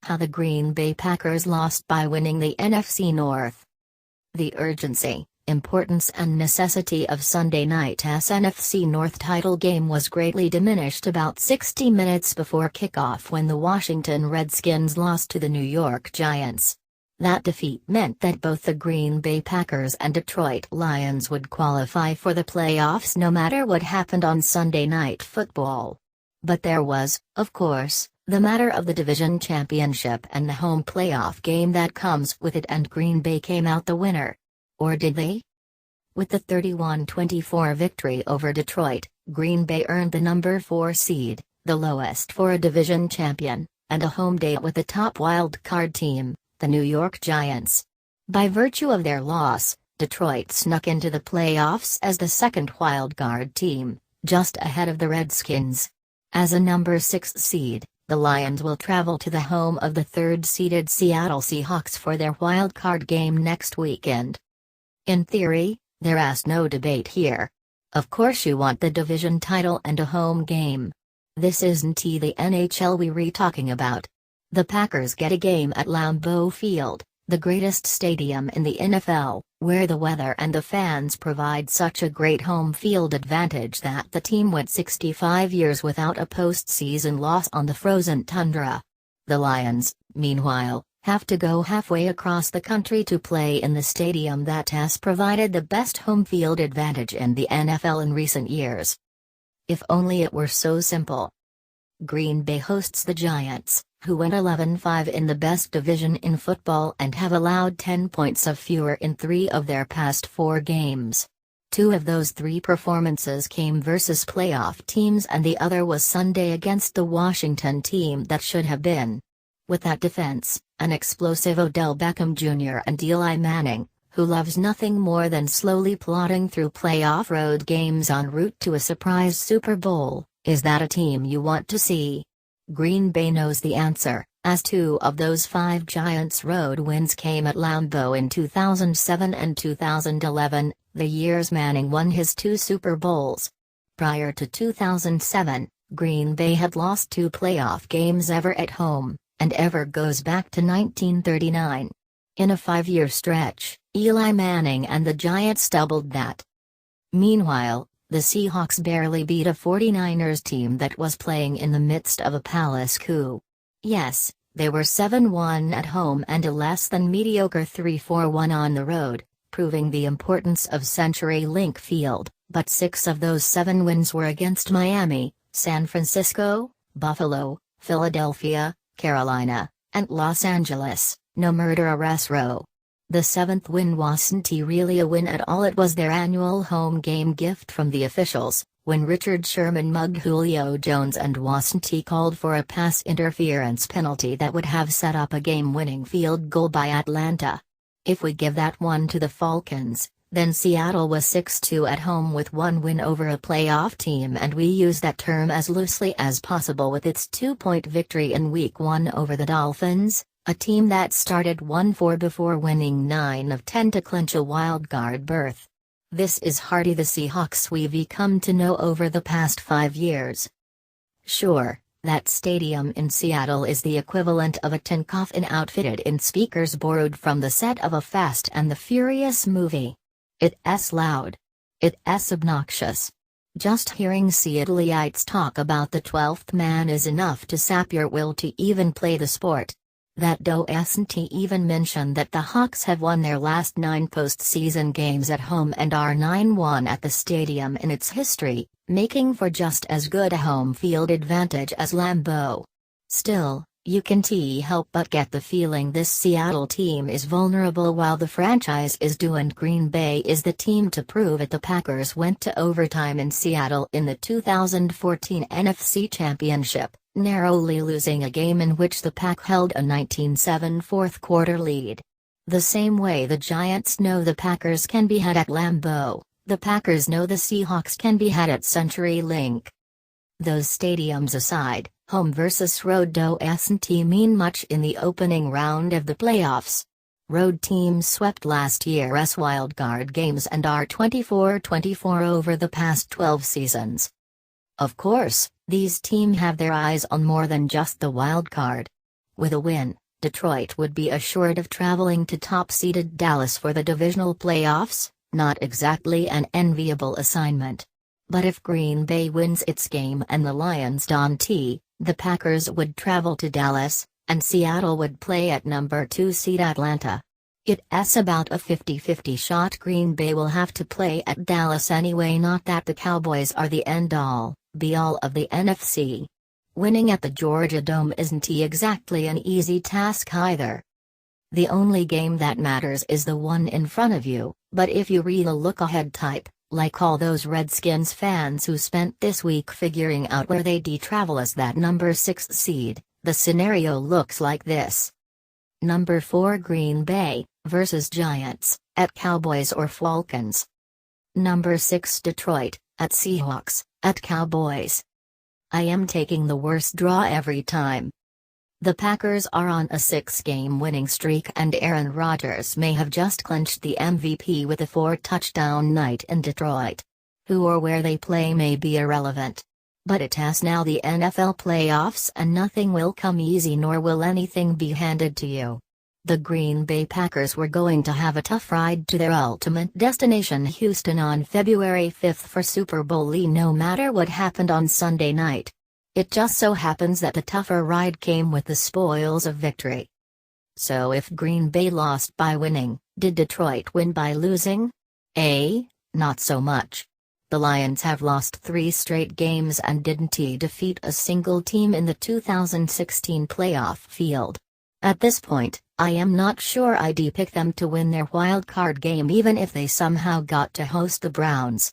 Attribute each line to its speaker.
Speaker 1: How the Green Bay Packers lost by winning the NFC North. The urgency, importance and necessity of Sunday night's NFC North title game was greatly diminished about 60 minutes before kickoff when the Washington Redskins lost to the New York Giants. That defeat meant that both the Green Bay Packers and Detroit Lions would qualify for the playoffs no matter what happened on Sunday Night Football. But there was, of course, the matter of the division championship and the home playoff game that comes with it, and Green Bay came out the winner. Or did they? With the 31-24 victory over Detroit, Green Bay earned the number 4 seed, the lowest for a division champion, and a home date with the top wild-card team, the New York Giants. By virtue of their loss, Detroit snuck into the playoffs as the second wild-card team, just ahead of the Redskins. As a number 6 seed, the Lions will travel to the home of the third-seeded Seattle Seahawks for their wild-card game next weekend. In theory, there's no debate here. Of course you want the division title and a home game. This isn't the NHL we're talking about. The Packers get a game at Lambeau Field, the greatest stadium in the NFL, where the weather and the fans provide such a great home field advantage that the team went 65 years without a postseason loss on the frozen tundra. The Lions, meanwhile, have to go halfway across the country to play in the stadium that has provided the best home field advantage in the NFL in recent years. If only it were so simple. Green Bay hosts the Giants, who went 11-5 in the best division in football and have allowed 10 points of fewer in 3 of their past 4 games. 2 of those 3 performances came versus playoff teams, and the other was Sunday against the Washington team that should have been. With that defense, an explosive Odell Beckham Jr. and Eli Manning, who loves nothing more than slowly plodding through playoff road games en route to a surprise Super Bowl, is that a team you want to see? Green Bay knows the answer, as 2 of those 5 Giants road wins came at Lambeau in 2007 and 2011, the years Manning won his 2 Super Bowls. Prior to 2007, Green Bay had lost 2 playoff games ever at home, and ever goes back to 1939. In a 5-year stretch, Eli Manning and the Giants doubled that. Meanwhile, the Seahawks barely beat a 49ers team that was playing in the midst of a palace coup. Yes, they were 7-1 at home and a less than mediocre 3-4-1 on the road, proving the importance of CenturyLink Field, but 6 of those 7 wins were against Miami, San Francisco, Buffalo, Philadelphia, Carolina, and Los Angeles, no murderous row. The 7th win wasn't really a win at all, it was their annual home game gift from the officials, when Richard Sherman mugged Julio Jones and wasn't called for a pass interference penalty that would have set up a game-winning field goal by Atlanta. If we give that one to the Falcons, then Seattle was 6-2 at home with 1 win over a playoff team, and we use that term as loosely as possible with its 2-point victory in Week 1 over the Dolphins, a team that started 1-4 before winning 9 of 10 to clinch a wildcard berth. This is hardly the Seahawks we've come to know over the past 5 years. Sure, that stadium in Seattle is the equivalent of a tin coffin outfitted in speakers borrowed from the set of a Fast and the Furious movie. It's loud. It's obnoxious. Just hearing Seattleites talk about the 12th man is enough to sap your will to even play the sport. That doesn't even mention that the Hawks have won their last 9 postseason games at home and are 9-1 at the stadium in its history, making for just as good a home field advantage as Lambeau. Still, you can't help but get the feeling this Seattle team is vulnerable while the franchise is due, and Green Bay is the team to prove it. The Packers went to overtime in Seattle in the 2014 NFC Championship, narrowly losing a game in which the Pack held a 19-7 fourth-quarter lead. The same way the Giants know the Packers can be had at Lambeau, the Packers know the Seahawks can be had at CenturyLink. Those stadiums aside, home versus road doesn't mean much in the opening round of the playoffs. Road teams swept last year's wildcard games and are 24-24 over the past 12 seasons. Of course, these teams have their eyes on more than just the wild card. With a win, Detroit would be assured of traveling to top-seeded Dallas for the divisional playoffs, not exactly an enviable assignment. But if Green Bay wins its game and the Lions don't, the Packers would travel to Dallas, and Seattle would play at number 2 seed Atlanta. It's about a 50-50 shot Green Bay will have to play at Dallas anyway, not that the Cowboys are the end-all, be-all of the NFC. Winning at the Georgia Dome isn't exactly an easy task either. The only game that matters is the one in front of you, but if you really look ahead type, like all those Redskins fans who spent this week figuring out where they'd travel as that number 6 seed, the scenario looks like this. Number 4 Green Bay, versus Giants, at Cowboys or Falcons. Number 6 Detroit, at Seahawks, at Cowboys. I am taking the worst draw every time. The Packers are on a 6-game winning streak and Aaron Rodgers may have just clinched the MVP with a 4-touchdown night in Detroit. Who or where they play may be irrelevant. But it's now the NFL playoffs and nothing will come easy nor will anything be handed to you. The Green Bay Packers were going to have a tough ride to their ultimate destination Houston on February 5 for Super Bowl no matter what happened on Sunday night. It just so happens that the tougher ride came with the spoils of victory. So if Green Bay lost by winning, did Detroit win by losing? Not so much. The Lions have lost 3 straight games and didn't defeat a single team in the 2016 playoff field. At this point, I am not sure I'd pick them to win their wild card game even if they somehow got to host the Browns.